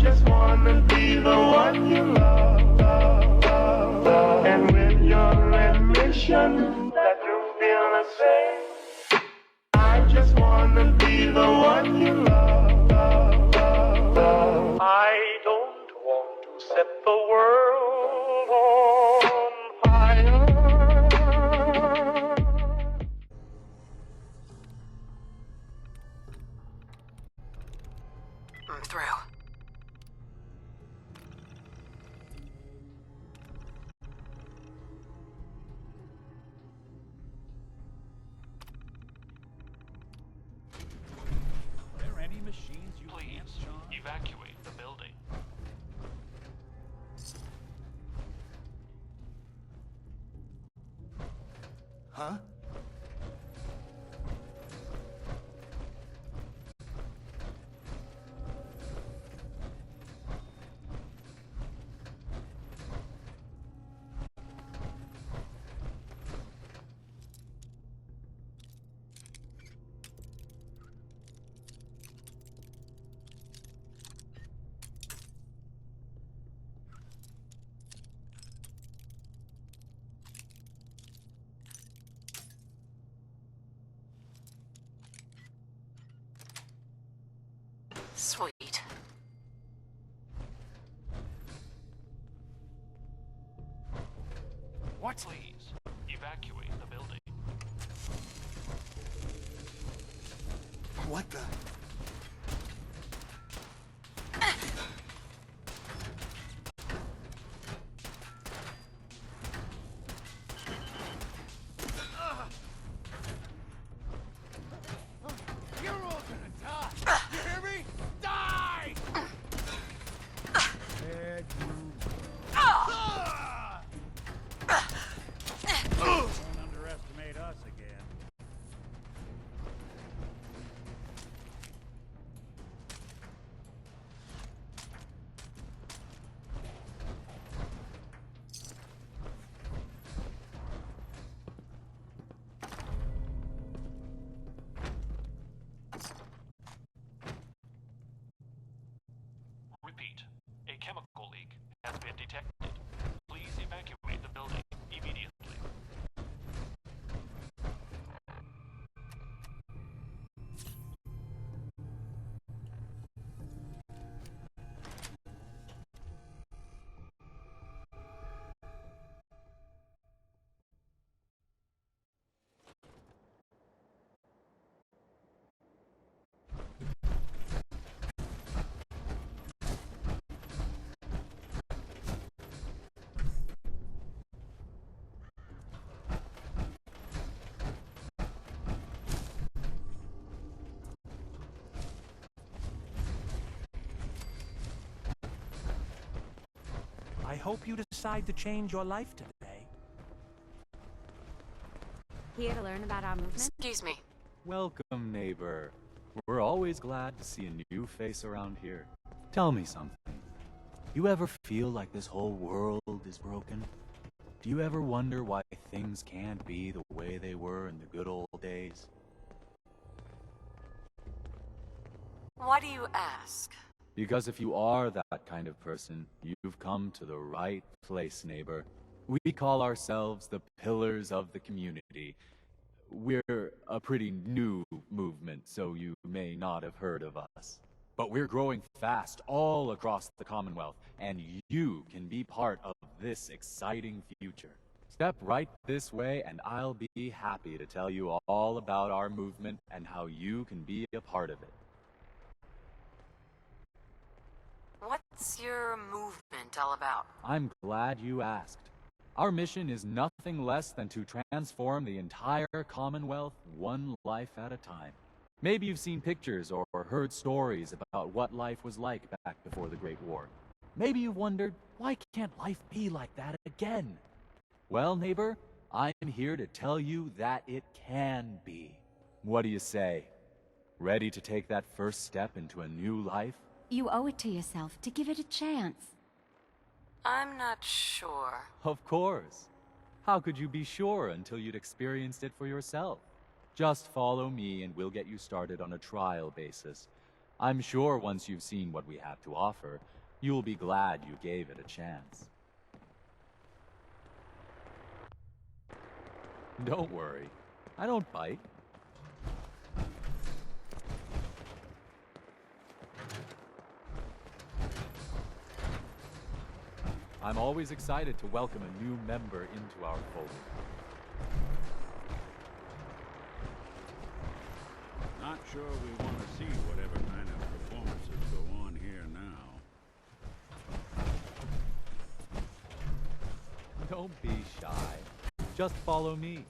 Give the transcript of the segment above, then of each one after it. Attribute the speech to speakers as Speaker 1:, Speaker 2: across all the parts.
Speaker 1: just wanna be the one you love, and with your admission that you feel the same, I just wanna be the one you love. I don't want to set the world on fire.
Speaker 2: I'm through.
Speaker 3: Are there any machines you
Speaker 4: Please
Speaker 3: can't charge?
Speaker 4: evacuate the building.
Speaker 5: Huh?
Speaker 2: Sweet.
Speaker 4: What? Please evacuate the building.
Speaker 5: What the?
Speaker 3: You're all gonna die! You hear me? Die! Bad Don't underestimate us again.
Speaker 4: Repeat. A chemical leak has been detected. Please evacuate the building immediately.
Speaker 3: I hope you decide to change your life today.
Speaker 6: Here to learn about our movement?
Speaker 2: Excuse me.
Speaker 7: Welcome, neighbor. We're always glad to see a new face around here. Tell me something. You ever feel like this whole world is broken? Do you ever wonder why things can't be the way they were in the good old days?
Speaker 2: Why do you ask?
Speaker 7: Because if you are that kind of person, you've come to the right place, neighbor. We call ourselves the Pillars of the Community. We're a pretty new movement, so you may not have heard of us. But we're growing fast all across the Commonwealth, and you can be part of this exciting future. Step right this way, and I'll be happy to tell you all about our movement and how you can be a part of it.
Speaker 2: What's your movement all about?
Speaker 7: I'm glad you asked. Our mission is nothing less than to transform the entire Commonwealth one life at a time. Maybe you've seen pictures or heard stories about what life was like back before the Great War. Maybe you've wondered, why can't life be like that again? Well, neighbor, I'm here to tell you that it can be. What do you say? Ready to take that first step into a new life?
Speaker 6: You owe it to yourself to give it a chance.
Speaker 2: I'm not sure.
Speaker 7: Of course. How could you be sure until you'd experienced it for yourself? Just follow me and we'll get you started on a trial basis. I'm sure once you've seen what we have to offer, you'll be glad you gave it a chance. Don't worry, I don't bite. I'm always excited to welcome a new member into our fold.
Speaker 5: Not sure we want to see whatever kind of performances go on here now.
Speaker 7: Don't be shy. Just follow me.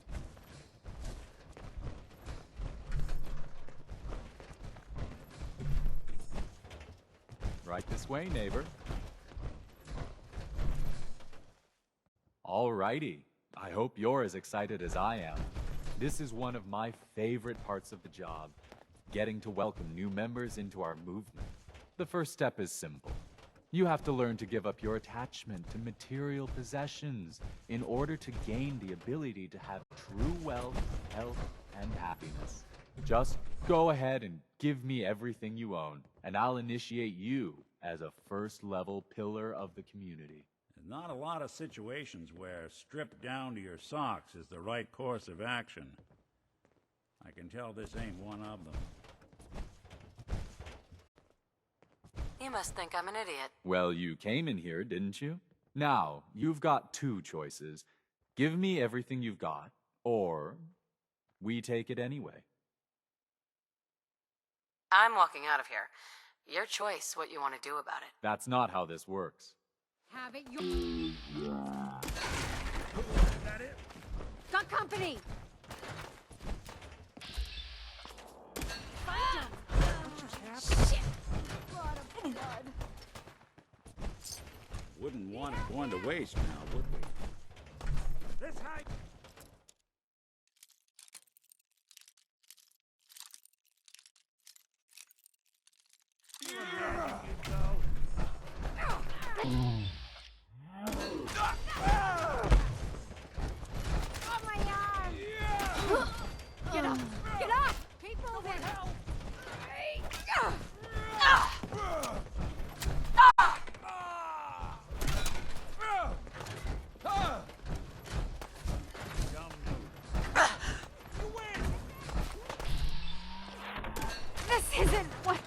Speaker 7: Right this way, neighbor. Alrighty. I hope you're as excited as I am. This is one of my favorite parts of the job, getting to welcome new members into our movement. The first step is simple. You have to learn to give up your attachment to material possessions in order to gain the ability to have true wealth, health, and happiness. Just go ahead and give me everything you own, and I'll initiate you as a first-level pillar of the community.
Speaker 5: There's not a lot of situations where stripped down to your socks is the right course of action. I can tell this ain't one of them.
Speaker 2: You must think I'm an idiot.
Speaker 7: Well, you came in here, didn't you? Now, you've got two choices. Give me everything you've got, or we take it anyway.
Speaker 2: I'm walking out of here. Your choice what you want to do about it.
Speaker 7: That's not how this works.
Speaker 6: Have it your...
Speaker 3: Is that it?
Speaker 6: Got company! Shit! Blood of blood.
Speaker 5: Wouldn't want it going to waste now, would we?
Speaker 3: This high.
Speaker 6: Oh, my arm! Get up! Get up! Keep moving! This isn't what...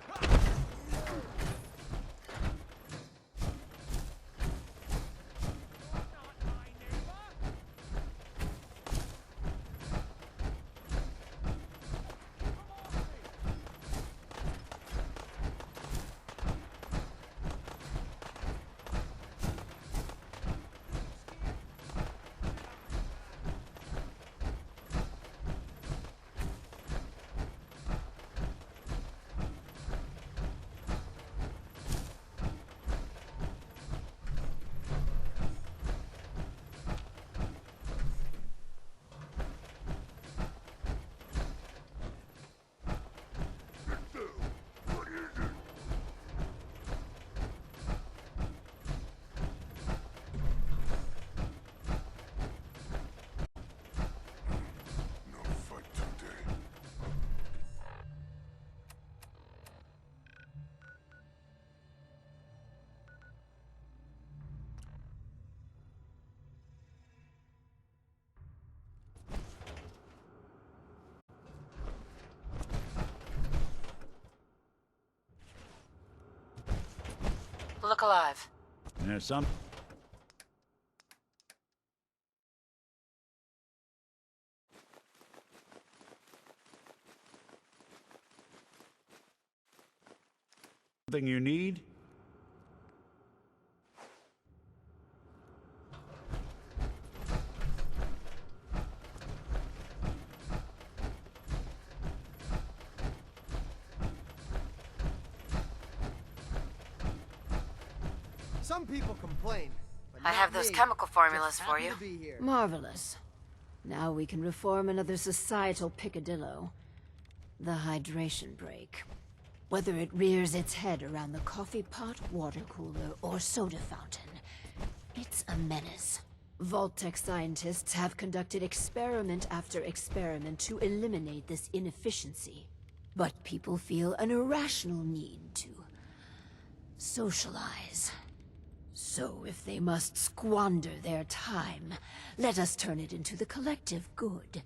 Speaker 1: No fight today.
Speaker 2: Look alive.
Speaker 5: There's some... Something you need?
Speaker 8: Some people complain, but
Speaker 2: I
Speaker 8: not
Speaker 2: have those
Speaker 8: me.
Speaker 2: chemical formulas
Speaker 8: Just
Speaker 2: for
Speaker 8: happy
Speaker 2: you.
Speaker 8: to be here.
Speaker 9: Marvelous. Now we can reform another societal picadillo. The hydration break. Whether it rears its head around the coffee pot, water cooler, or soda fountain, it's a menace. Vault-Tec scientists have conducted experiment after experiment to eliminate this inefficiency. But people feel an irrational need to socialize. So if they must squander their time, let us turn it into the collective good.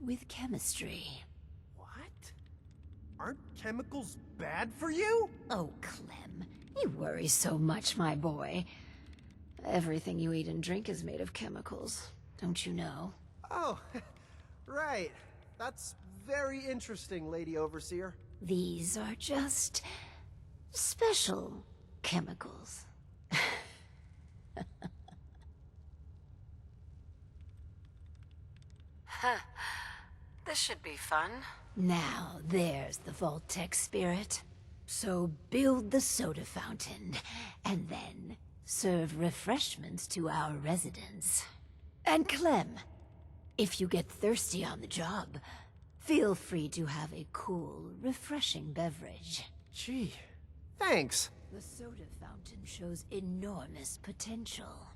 Speaker 9: With chemistry.
Speaker 8: What? Aren't chemicals bad for you?
Speaker 9: Oh, Clem, you worry so much, my boy. Everything you eat and drink is made of chemicals, don't you know?
Speaker 8: Oh, right. That's very interesting, Lady Overseer.
Speaker 9: These are just special chemicals.
Speaker 2: This should be fun.
Speaker 9: Now, there's the Vault-Tec spirit. So build the soda fountain, and then serve refreshments to our residents. And Clem, if you get thirsty on the job, feel free to have a cool, refreshing beverage.
Speaker 8: Gee, thanks.
Speaker 9: The soda fountain shows enormous potential.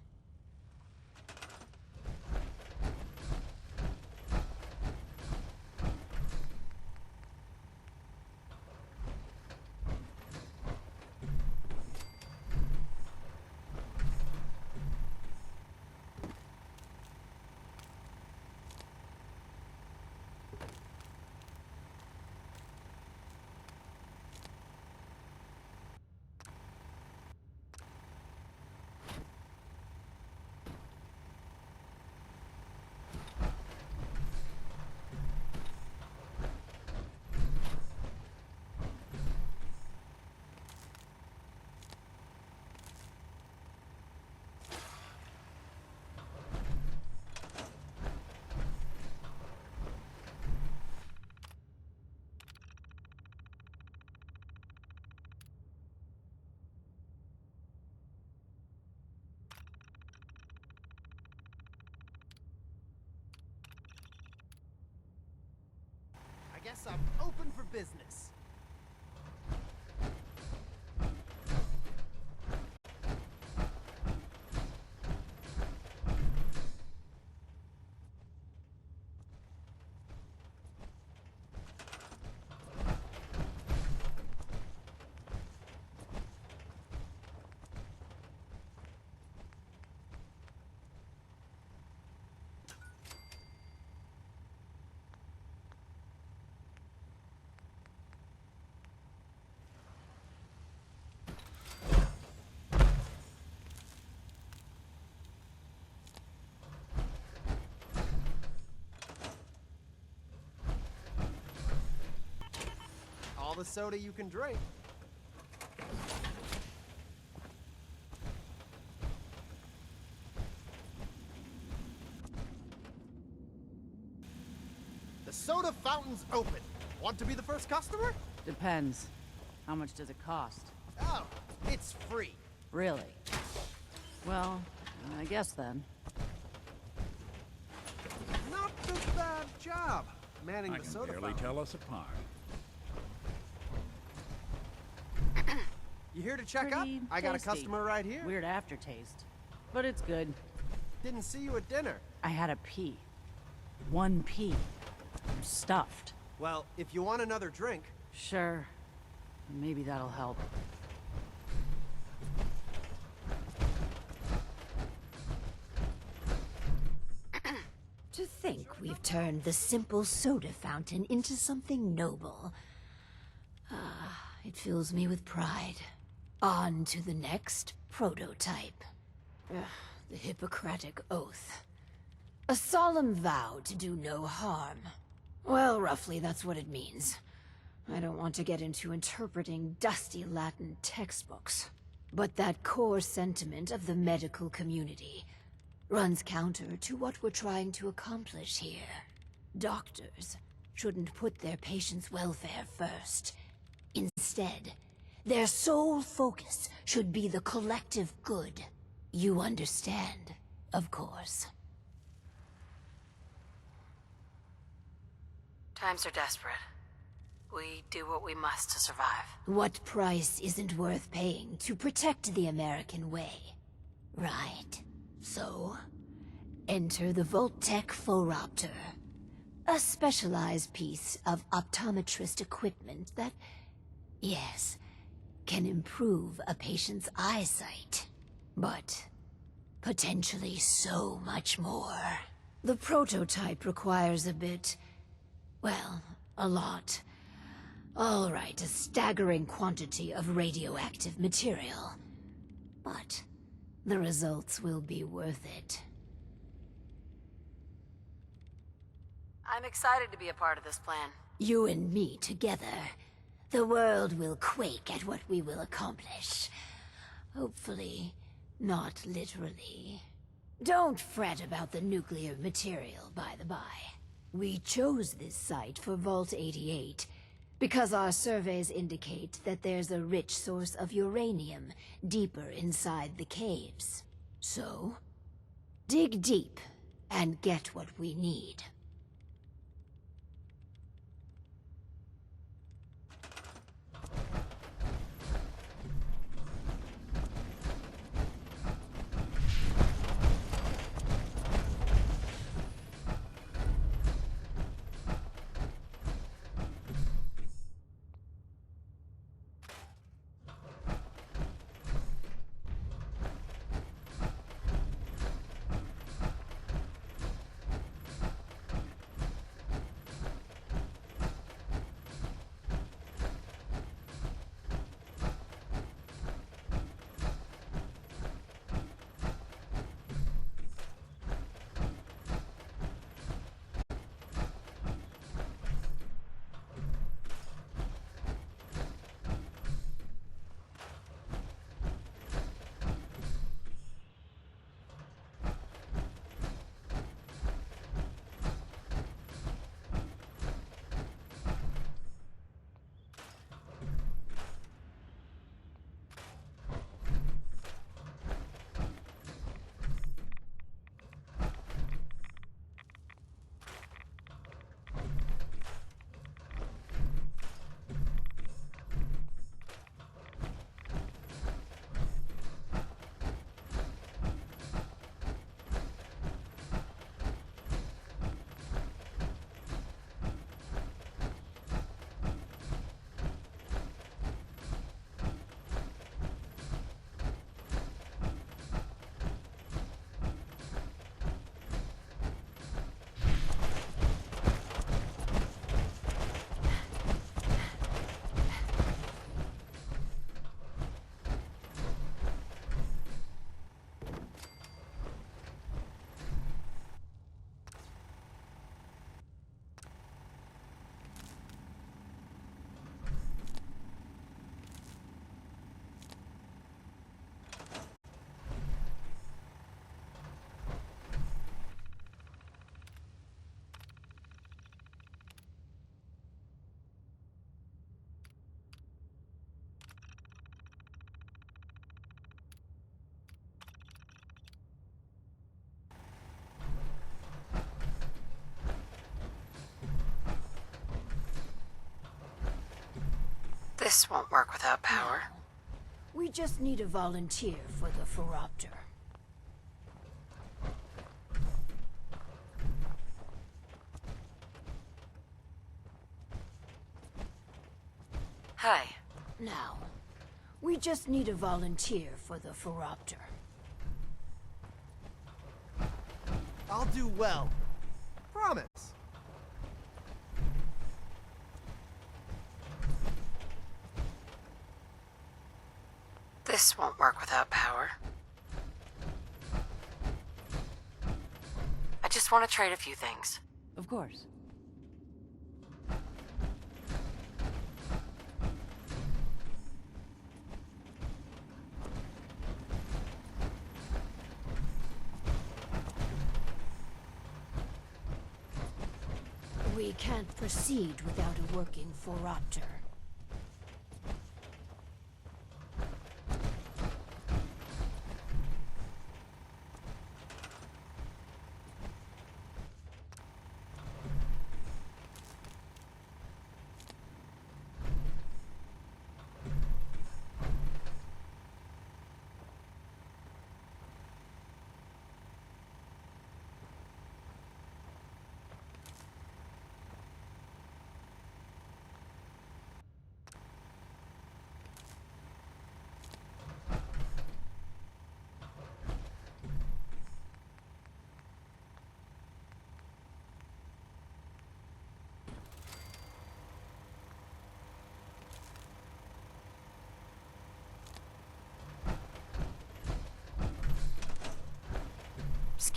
Speaker 8: I guess I'm open for business. All the soda you can drink. The soda fountain's open. Want to be the first customer?
Speaker 10: Depends. How much does it cost?
Speaker 8: Oh, it's free.
Speaker 10: Really? Well, I guess then.
Speaker 8: Not a bad job manning
Speaker 5: I
Speaker 8: the
Speaker 5: can
Speaker 8: soda
Speaker 5: barely
Speaker 8: fountain.
Speaker 5: tell us apart.
Speaker 8: You here to check up?
Speaker 10: Pretty
Speaker 8: I got a
Speaker 10: tasty.
Speaker 8: customer right here.
Speaker 10: Weird aftertaste. But it's good.
Speaker 8: Didn't see you at dinner.
Speaker 10: I had a pea. One pea. I'm stuffed.
Speaker 8: Well, if you want another drink,
Speaker 10: Sure. Maybe that'll help.
Speaker 9: To think we've turned the simple soda fountain into something noble. Ah, it fills me with pride. On to the next prototype. Ugh, the Hippocratic Oath. A solemn vow to do no harm. Well, roughly that's what it means. I don't want to get into interpreting dusty Latin textbooks. But that core sentiment of the medical community runs counter to what we're trying to accomplish here. Doctors shouldn't put their patients' welfare first. Instead, their sole focus should be the collective good. You understand, of course.
Speaker 2: Times are desperate. We do what we must to survive.
Speaker 9: What price isn't worth paying to protect the American way? Right. So, enter the Vault-Tec Phoropter. A specialized piece of optometrist equipment that, yes, can improve a patient's eyesight. But potentially so much more. The prototype requires a bit, well, a lot. All right, a staggering quantity of radioactive material. But the results will be worth it.
Speaker 2: I'm excited to be a part of this plan.
Speaker 9: You and me together. The world will quake at what we will accomplish. Hopefully, not literally. Don't fret about the nuclear material, by the by. We chose this site for Vault 88 because our surveys indicate that there's a rich source of uranium deeper inside the caves. So, dig deep and get what we need.
Speaker 2: This won't work without power.
Speaker 9: We just need a volunteer for the Phoropter.
Speaker 2: Hi.
Speaker 9: Now, we just need a volunteer for the Phoropter.
Speaker 8: I'll do well. Promise.
Speaker 2: This won't work without power. I just want to trade a few things.
Speaker 10: Of course.
Speaker 9: We can't proceed without a working Phoropter.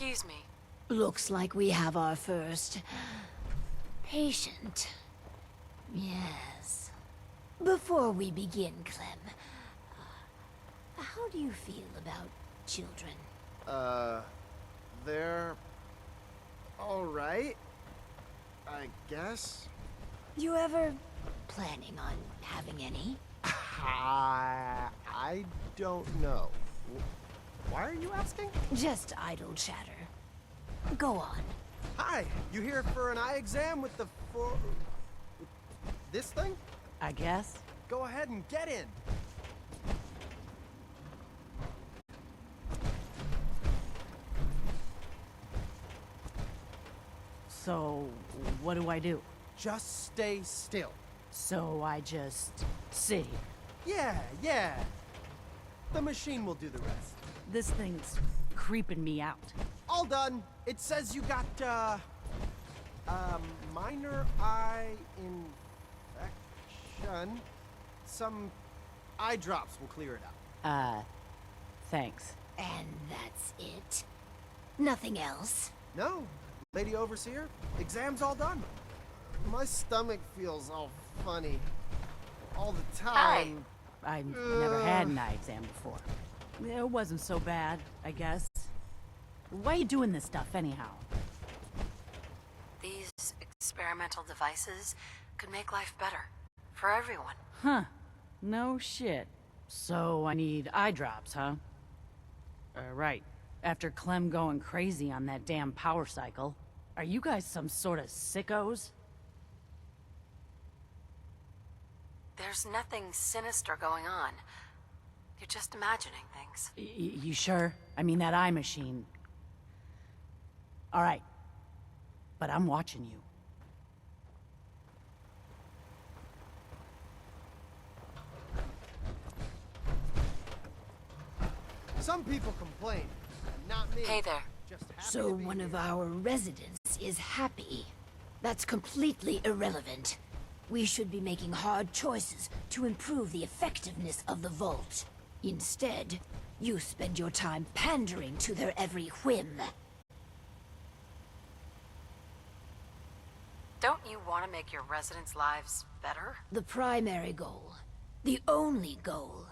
Speaker 2: Excuse me.
Speaker 9: Looks like we have our first patient. Yes. Before we begin, Clem, how do you feel about children?
Speaker 8: They're... alright, I guess.
Speaker 9: You ever planning on having any?
Speaker 8: I don't know. Why are you asking?
Speaker 9: Just idle chatter. Go on.
Speaker 8: Hi, you here for an eye exam with the this thing?
Speaker 10: I guess.
Speaker 8: Go ahead and get in.
Speaker 10: So, what do I do?
Speaker 8: Just stay still.
Speaker 10: So I just sit here.
Speaker 8: Yeah. The machine will do the rest.
Speaker 10: This thing's creeping me out.
Speaker 8: All done. It says you got, minor eye infection. Some eye drops will clear it out.
Speaker 10: Thanks.
Speaker 9: And that's it? Nothing else?
Speaker 8: No, Lady Overseer, exam's all done. My stomach feels all funny. All the time.
Speaker 10: I've never had an eye exam before. It wasn't so bad, I guess. Why are you doing this stuff anyhow?
Speaker 2: These experimental devices could make life better. For everyone.
Speaker 10: Huh. No shit. So I need eye drops, huh? Right. After Clem going crazy on that damn power cycle. Are you guys some sort of sickos?
Speaker 2: There's nothing sinister going on. You're just imagining things.
Speaker 10: You sure? I mean, that eye machine. All right. But I'm watching you.
Speaker 8: Some people complain, not me.
Speaker 2: Hey there.
Speaker 8: Just happy
Speaker 9: So
Speaker 8: to be
Speaker 9: one of
Speaker 8: here.
Speaker 9: our residents is happy. That's completely irrelevant. We should be making hard choices to improve the effectiveness of the Vault. Instead, you spend your time pandering to their every whim.
Speaker 2: Don't you want to make your residents' lives better?
Speaker 9: The primary goal, the only goal,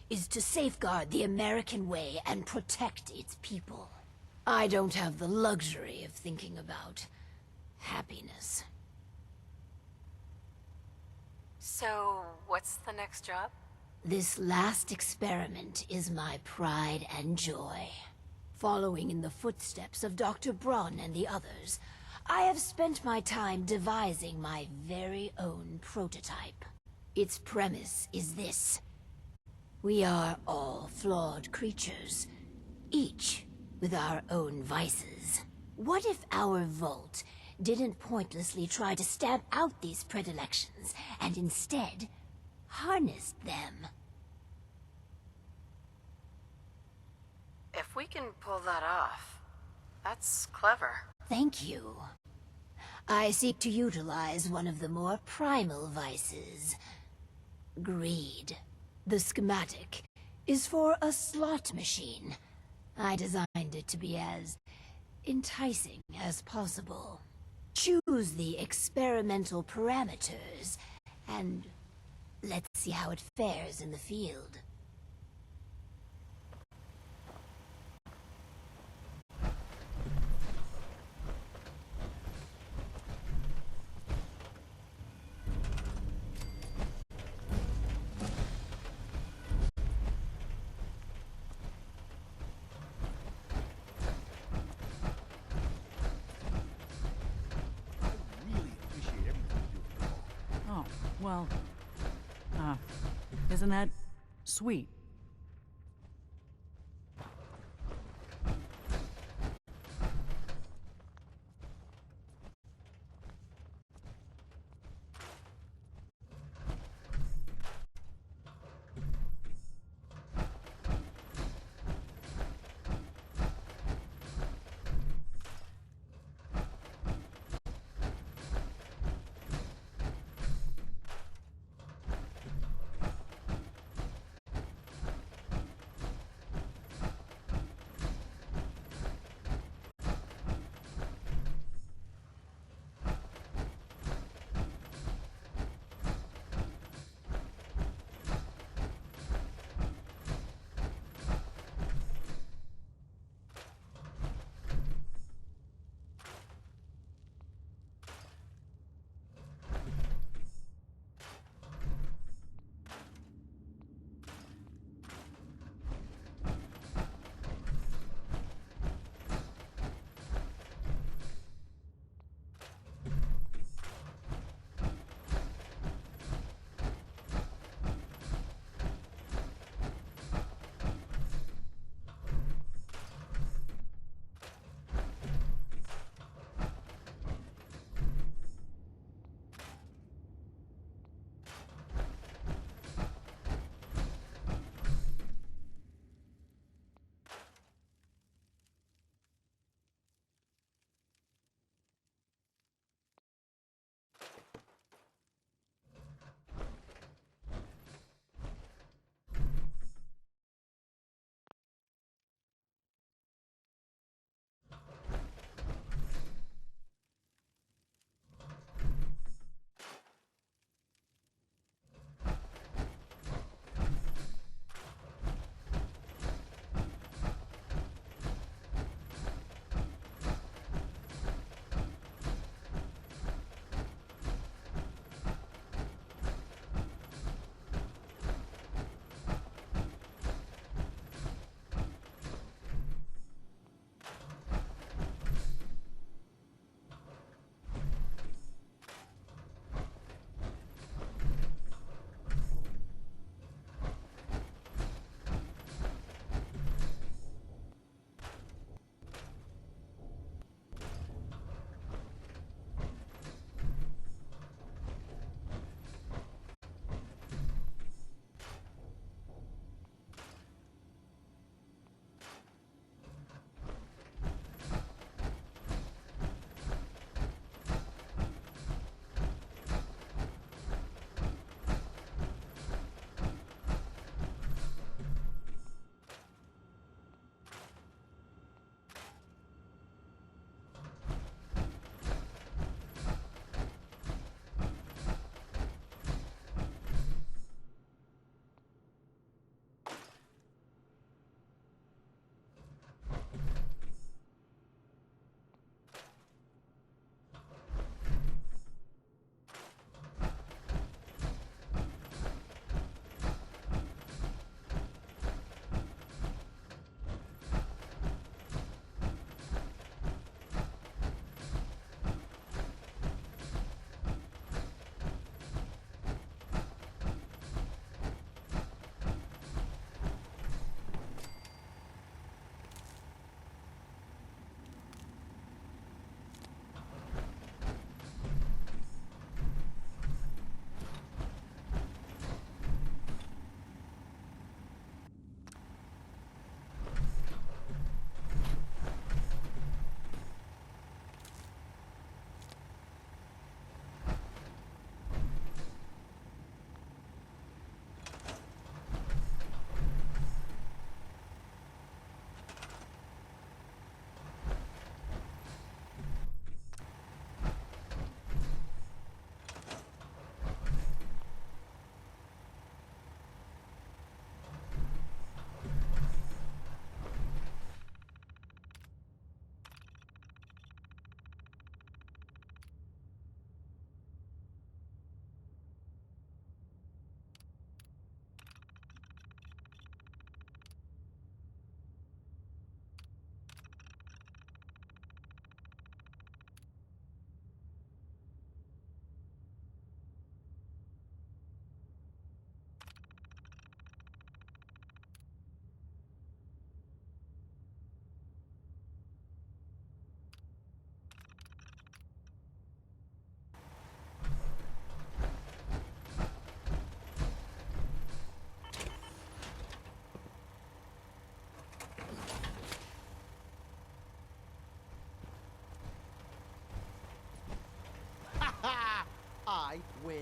Speaker 9: is to safeguard the American way and protect its people. I don't have the luxury of thinking about happiness.
Speaker 2: So, what's the next job?
Speaker 9: This last experiment is my pride and joy. Following in the footsteps of Dr. Braun and the others, I have spent my time devising my very own prototype. Its premise is this. We are all flawed creatures, each with our own vices. What if our Vault didn't pointlessly try to stamp out these predilections, and instead harnessed them?
Speaker 2: If we can pull that off, that's clever.
Speaker 9: Thank you. I seek to utilize one of the more primal vices. Greed. The schematic is for a slot machine. I designed it to be as enticing as possible. Choose the experimental parameters, and let's see how it fares in the field.
Speaker 8: Really appreciate everything you do for the Vault.
Speaker 10: Oh, well... isn't that sweet?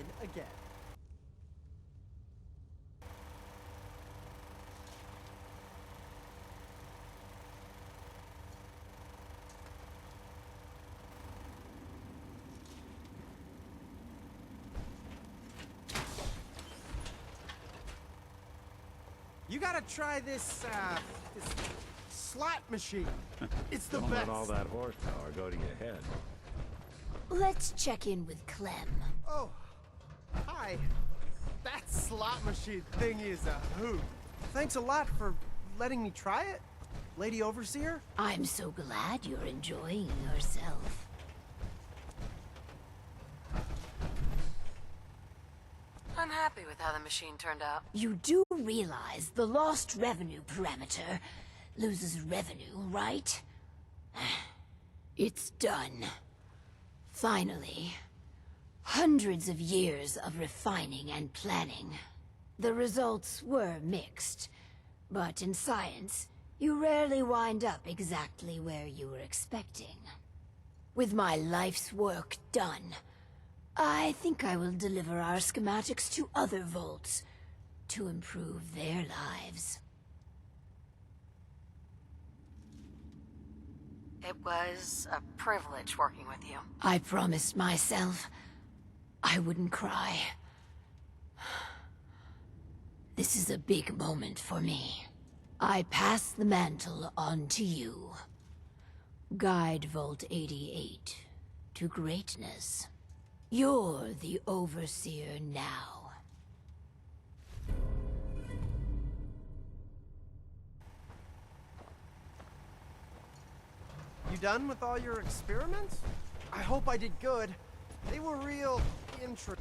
Speaker 8: win again. You gotta try this slot machine. It's the
Speaker 5: Don't
Speaker 8: best.
Speaker 5: let all that horsepower go to your head.
Speaker 9: Let's check in with Clem.
Speaker 8: Oh, hi. That slot machine thing is a hoot. Thanks a lot for letting me try it, Lady Overseer.
Speaker 9: I'm so glad you're enjoying yourself.
Speaker 2: I'm happy with how the machine turned out.
Speaker 9: You do realize the lost revenue parameter loses revenue, right? It's done. Finally. Hundreds of years of refining and planning. The results were mixed, but in science, you rarely wind up exactly where you were expecting. With my life's work done, I think I will deliver our schematics to other vaults to improve their lives.
Speaker 2: It was a privilege working with you.
Speaker 9: I promised myself I wouldn't cry. This is a big moment for me. I pass the mantle on to you. Guide Vault 88 to greatness. You're the Overseer now.
Speaker 8: You done with all your experiments? I hope I did good. They were real interesting.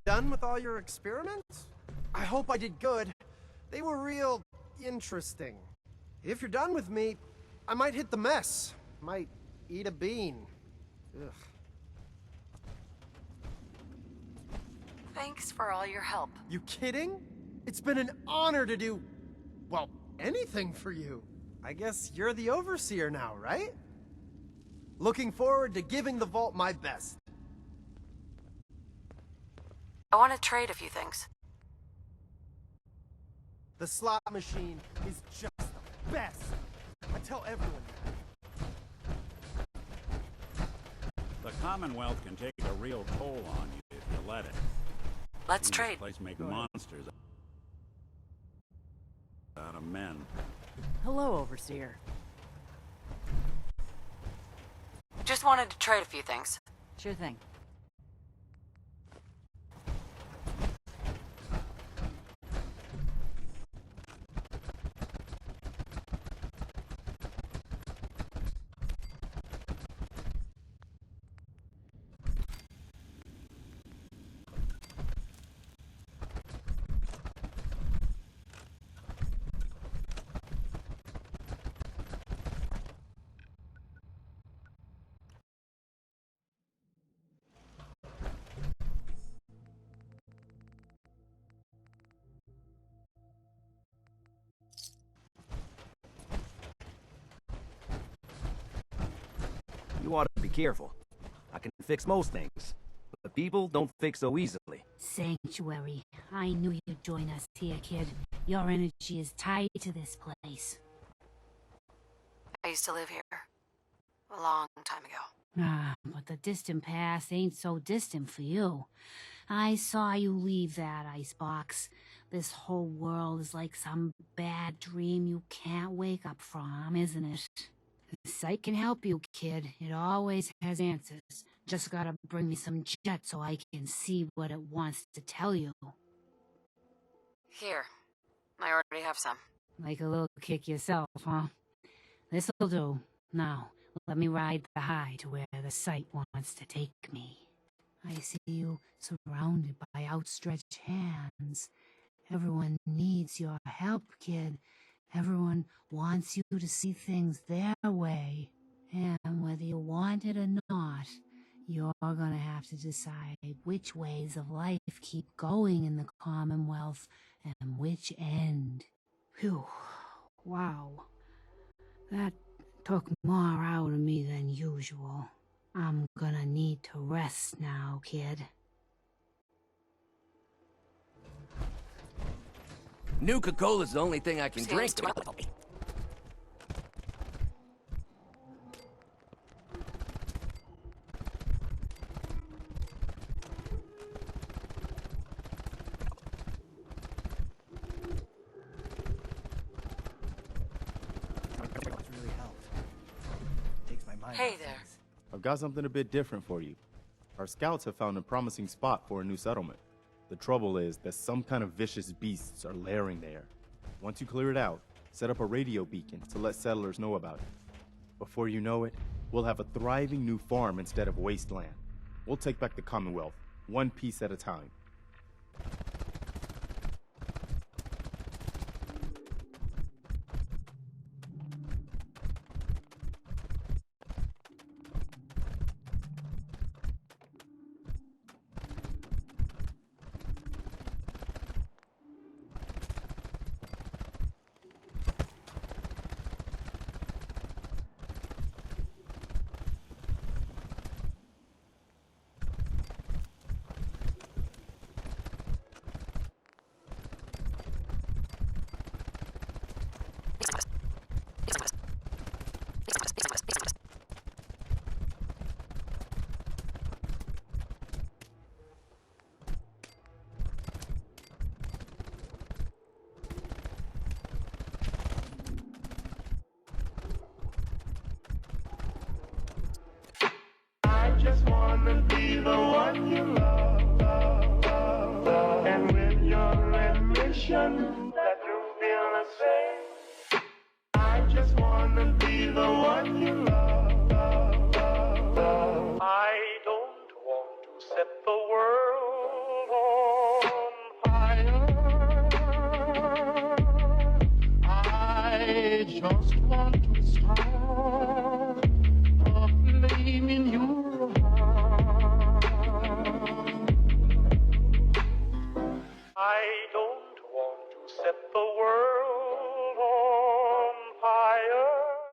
Speaker 8: done with all your experiments? I hope I did good. They were real interesting. If you're done with me, I might hit the mess. Might eat a bean. Ugh.
Speaker 2: Thanks for all your help.
Speaker 8: You kidding? It's been an honor to do, well, anything for you. I guess you're the overseer now, right? Looking forward to giving the vault my best.
Speaker 2: I want to trade a few things.
Speaker 8: The slot machine is just the best. I tell everyone that.
Speaker 5: The Commonwealth can take a real toll on you if you let it.
Speaker 2: Let's
Speaker 5: This
Speaker 2: trade.
Speaker 5: place make monsters out of men.
Speaker 10: Hello, Overseer.
Speaker 2: Just wanted to trade a few things.
Speaker 10: Sure thing.
Speaker 11: You ought to be careful. I can fix most things, but people don't fix so easily.
Speaker 6: Sanctuary. I knew you'd join us here, kid. Your energy is tied to this place.
Speaker 2: I used to live here. A long time ago.
Speaker 6: Ah, but the distant past ain't so distant for you. I saw you leave that icebox. This whole world is like some bad dream you can't wake up from, isn't it? The site can help you, kid. It always has answers. Just gotta bring me some jet so I can see what it wants to tell you.
Speaker 2: Here. I already have some.
Speaker 6: Like a little kick yourself, huh? This'll do. Now, let me ride the high to where the site wants to take me. I see you surrounded by outstretched hands. Everyone needs your help, kid. Everyone wants you to see things their way. And whether you want it or not, you're gonna have to decide which ways of life keep going in the Commonwealth and which end. Phew. Wow. That took more out of me than usual. I'm gonna need to rest now, kid.
Speaker 11: Nuka-Cola's the only thing I can drink.
Speaker 8: It's really helped. Takes my mind
Speaker 2: Hey
Speaker 8: off
Speaker 2: there.
Speaker 8: things.
Speaker 12: I've got something a bit different for you. Our scouts have found a promising spot for a new settlement. The trouble is that some kind of vicious beasts are lairing there. Once you clear it out, set up a radio beacon to let settlers know about it. Before you know it, we'll have a thriving new farm instead of wasteland. We'll take back the Commonwealth, one piece at a time.